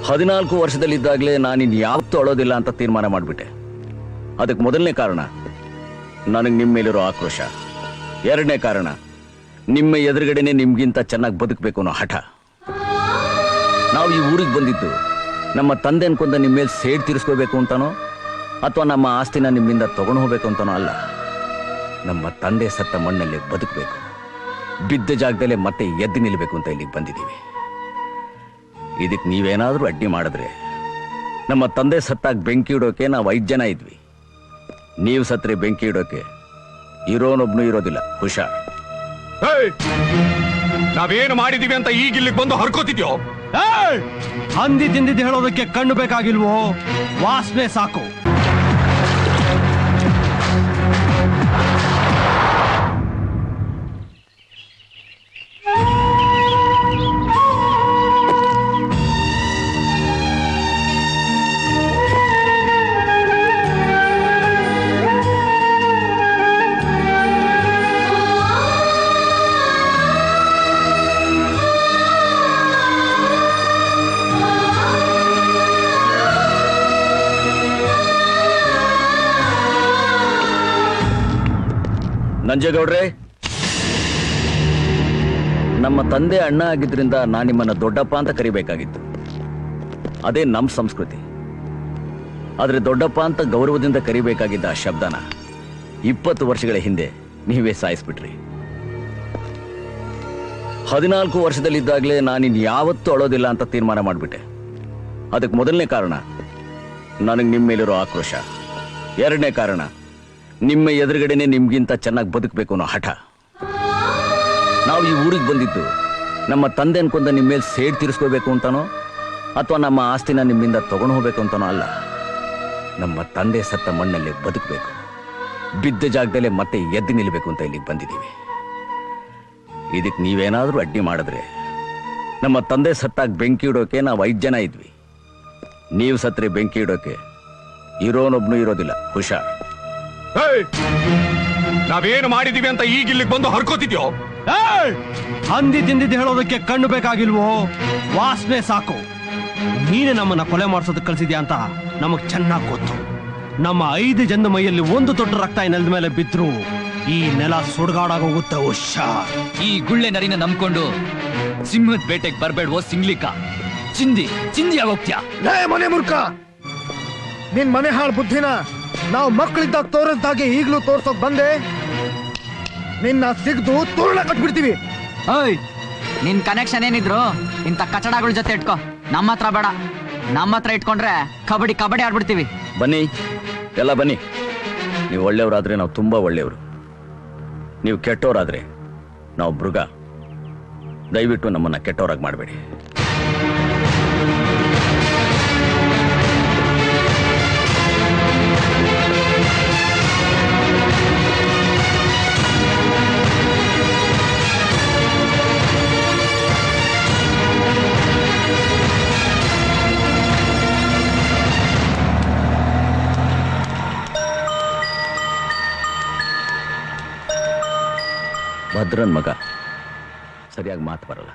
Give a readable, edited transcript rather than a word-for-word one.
14 ವರ್ಷದಲ್ಲಿದ್ದಾಗಲೇ ನಾನಿನ್ ಯಾವತ್ತೂ ಅಳೋದಿಲ್ಲ ಅಂತ ತೀರ್ಮಾನ ಮಾಡಿಬಿಟ್ಟೆ. ಅದಕ್ಕೆ ಮೊದಲನೇ ಕಾರಣ ನನಗೆ ನಿಮ್ಮ ಮೇಲಿರೋ ಆಕ್ರೋಶ. ಎರಡನೇ ಕಾರಣ ನಿಮ್ಮ ಎದುರುಗಡೆನೆ ನಿಮ್ಗಿಂತ ಚೆನ್ನಾಗಿ ಬದುಕಬೇಕು ಅನ್ನೋ ಹಠ. ನಾವು ಈ ಊರಿಗೆ ಬಂದಿದ್ದು ನಮ್ಮ ತಂದೆ ಅನ್ಕೊಂಡ ನಿಮ್ಮ ಮೇಲೆ ಸೇಡ್ ತೀರಿಸ್ಕೋಬೇಕು ಅಂತಾನೋ ಅಥವಾ ನಮ್ಮ ಆಸ್ತಿನ ನಿಮ್ಮಿಂದ ತಗೊಂಡು ಹೋಗ್ಬೇಕು ಅಂತಾನೋ ಅಲ್ಲ. ನಮ್ಮ ತಂದೆ ಸತ್ತ ಮಣ್ಣಲ್ಲಿ ಬದುಕಬೇಕು, ಬಿದ್ದ ಜಾಗದಲ್ಲೇ ಮತ್ತೆ ಎದ್ದು ನಿಲ್ಲಬೇಕು ಅಂತ ಇಲ್ಲಿಗೆ ಬಂದಿದ್ದೀವಿ. ಇದಕ್ಕೆ ನೀವೇನಾದರೂ ಅಡ್ಡಿ ಮಾಡಿದ್ರೆ ನಮ್ಮ ತಂದೆ ಸತ್ತಾಗ ಬೆಂಕಿ ಇಡೋಕೆ ನಾವು 5 ಜನ ಇದ್ವಿ. ನೀವು ಸತ್ರೆ ಬೆಂಕಿ ಇಡೋಕೆ ಇರೋನೊಬ್ನು ಇರೋದಿಲ್ಲ. ಹುಷಾರ್. ನಾವೇನು ಮಾಡಿದೀವಿ ಅಂತ ಈಗ ಇಲ್ಲಿಗೆ ಬಂದು ಹರ್ಕೋತಿದ್ಯೋ? ಹಂದಿ ತಿಂದಿದ್ದು ಹೇಳೋದಕ್ಕೆ ಕಣ್ಣು ಬೇಕಾಗಿಲ್ವೋ? ವಾಸನೆ ಸಾಕು. ನಂಜೇಗೌಡ್ರೆ, ನಮ್ಮ ತಂದೆ ಅಣ್ಣ ಆಗಿದ್ರಿಂದ ನಾನು ನಿಮ್ಮನ್ನ ದೊಡ್ಡಪ್ಪ ಅಂತ ಕರಿಬೇಕಾಗಿತ್ತು. ಅದೇ ನಮ್ಮ ಸಂಸ್ಕೃತಿ. ಆದ್ರೆ ದೊಡ್ಡಪ್ಪ ಅಂತ ಗೌರವದಿಂದ ಕರಿಬೇಕಾಗಿದ್ದ ಆ ಶಬ್ದನ 20 ವರ್ಷಗಳ ಹಿಂದೆ ನೀವೇ ಸಾಯಿಸ್ಬಿಟ್ರಿ. 14 ವರ್ಷದಲ್ಲಿದ್ದಾಗಲೇ ನಾನಿನ್ ಯಾವತ್ತೂ ಅಳೋದಿಲ್ಲ ಅಂತ ತೀರ್ಮಾನ ಮಾಡಿಬಿಟ್ಟೆ. ಅದಕ್ಕೆ ಮೊದಲನೇ ಕಾರಣ ನನಗೆ ನಿಮ್ಮ ಮೇಲಿರೋ ಆಕ್ರೋಶ. ಎರಡನೇ ಕಾರಣ ನಿಮ್ಮ ಎದುರುಗಡೆನೆ ನಿಮ್ಗಿಂತ ಚೆನ್ನಾಗಿ ಬದುಕಬೇಕು ಅನ್ನೋ ಹಠ. ನಾವು ಈ ಊರಿಗೆ ಬಂದಿದ್ದು ನಮ್ಮ ತಂದೆ ಅನ್ಕೊಂಡ ನಿಮ್ಮ ಮೇಲೆ ಸೇಡ್ ತೀರಿಸ್ಕೋಬೇಕು ಅಂತಾನೋ ಅಥವಾ ನಮ್ಮ ಆಸ್ತಿನ ನಿಮ್ಮಿಂದ ತಗೊಂಡು ಹೋಗ್ಬೇಕು ಅಂತಾನೋ ಅಲ್ಲ. ನಮ್ಮ ತಂದೆ ಸತ್ತ ಮಣ್ಣಲ್ಲಿ ಬದುಕಬೇಕು, ಬಿದ್ದ ಜಾಗದಲ್ಲೇ ಮತ್ತೆ ಎದ್ದು ನಿಲ್ಲಬೇಕು ಅಂತ ಇಲ್ಲಿಗೆ ಬಂದಿದ್ದೀವಿ. ಇದಕ್ಕೆ ನೀವೇನಾದರೂ ಅಡ್ಡಿ ಮಾಡಿದ್ರೆ ನಮ್ಮ ತಂದೆ ಸತ್ತಾಗ ಬೆಂಕಿ ಇಡೋಕೆ ನಾವು 5 ಜನ ಇದ್ವಿ. ನೀವು ಸತ್ರೆ ಬೆಂಕಿ ಇಡೋಕೆ ಇರೋನೊಬ್ನು ಇರೋದಿಲ್ಲ. ಹುಷಾರ್. ನಾವೇನು ಮಾಡಿದೀವಿ ಅಂತ ಈಗ ಇಲ್ಲಿಗೆ ಬಂದು ಹರ್ಕೋತಿದ್ಯೋ? ಹಂದಿ ತಿಂದಿದ್ದು ಹೇಳೋದಕ್ಕೆ ಕಣ್ಣು ಬೇಕಾಗಿಲ್ವೋ? ವಾಸನೆ ಸಾಕು. ನೀನೆ ನಮ್ಮನ್ನ ಕೊಲೆ ಮಾಡಿಸೋದಕ್ಕೆ ಕಳಿಸಿದ್ಯಾ ಅಂತ ನಮಗ್ ಚೆನ್ನಾಗಿ ಗೊತ್ತು. ನಮ್ಮ 5 ಜನದ ಮೈಯಲ್ಲಿ ಒಂದು ತೊಟ್ಟು ರಕ್ತ ಈ ನೆಲದ ಮೇಲೆ ಬಿದ್ರು ಈ ನೆಲ ಸುಡ್ಗಾಡಾಗೋಗುತ್ತೆ. ಹುಷಾರ್. ಈ ಗುಳ್ಳೆ ನರಿನ ನಂಬ್ಕೊಂಡು ಸಿಂಹದ ಬೇಟೆಗೆ ಬರ್ಬೇಡ್ವೋ ಸಿಂಗ್ಲಿಕ. ಚಿಂದಿ ಆಗೋಗ್ತ್ಯಾ? ಮನೆ ಮುರ್ಕ, ನಿನ್ ಮನೆ ಹಾಳು ಬುದ್ಧಿನ ನಾವು ಮಕ್ಕಳಿದ್ದಾಗ ತೋರಿಸ್ದಾಗೆ ಈಗ್ಲೂ ತೋರ್ಸೋಕ್ ಬಂದೆ. ನಿನ್ನ ಸಿಗ್ದು ತೋರಣ ಕಟ್ಬಿಡ್ತೀವಿ. ನಿನ್ ಕನೆಕ್ಷನ್ ಏನಿದ್ರು ಇಂಥ ಕಚಡಗಳ ಜೊತೆ ಇಟ್ಕೋ, ನಮ್ಮ ಹತ್ರ ಬೇಡ. ನಮ್ಮ ಹತ್ರ ಇಟ್ಕೊಂಡ್ರೆ ಕಬಡ್ಡಿ ಆಡ್ಬಿಡ್ತೀವಿ. ಬನ್ನಿ, ಎಲ್ಲ ಬನ್ನಿ. ನೀವು ಒಳ್ಳೆಯವರಾದ್ರೆ ನಾವು ತುಂಬಾ ಒಳ್ಳೆಯವರು, ನೀವು ಕೆಟ್ಟವರಾದ್ರೆ ನಾವು ಮೃಗ. ದಯವಿಟ್ಟು ನಮ್ಮನ್ನ ಕೆಟ್ಟವರಾಗಿ ಮಾಡಬೇಡಿ. ಭದ್ರನ್ ಮಗ, ಸರಿಯಾಗಿ ಮಾತು ಬರಲ್ಲ.